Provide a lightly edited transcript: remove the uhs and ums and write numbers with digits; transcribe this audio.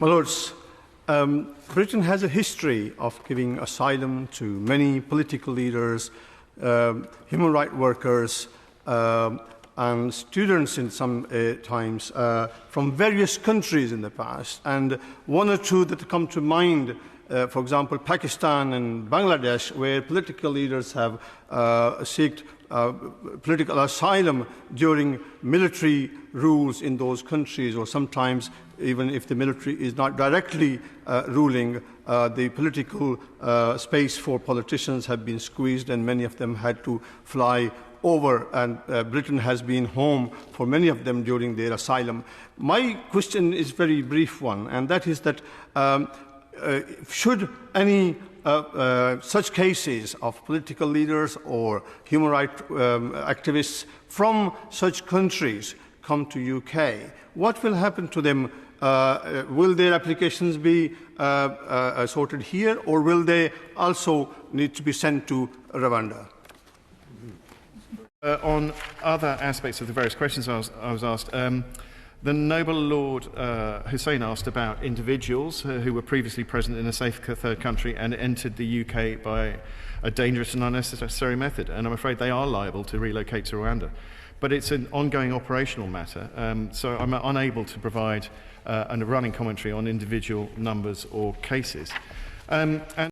My Lords, Britain has a history of giving asylum to many political leaders, human rights workers, and students in some times from various countries in the past. And one or two that come to mind, for example, Pakistan and Bangladesh, where political leaders have sought political asylum during military rules in those countries, or sometimes even if the military is not directly ruling, the political space for politicians have been squeezed, and many of them had to fly over, and Britain has been home for many of them during their asylum. My question is a very brief one, and that is that should any such cases of political leaders or human rights activists from such countries come to UK, what will happen to them? Will their applications be sorted here, or will they also need to be sent to Rwanda? On other aspects of the various questions I was asked, the Noble Lord Hussein asked about individuals who were previously present in a safe third country and entered the UK by a dangerous and unnecessary method, and I'm afraid they are liable to relocate to Rwanda. But it's an ongoing operational matter, so I'm unable to provide a running commentary on individual numbers or cases. And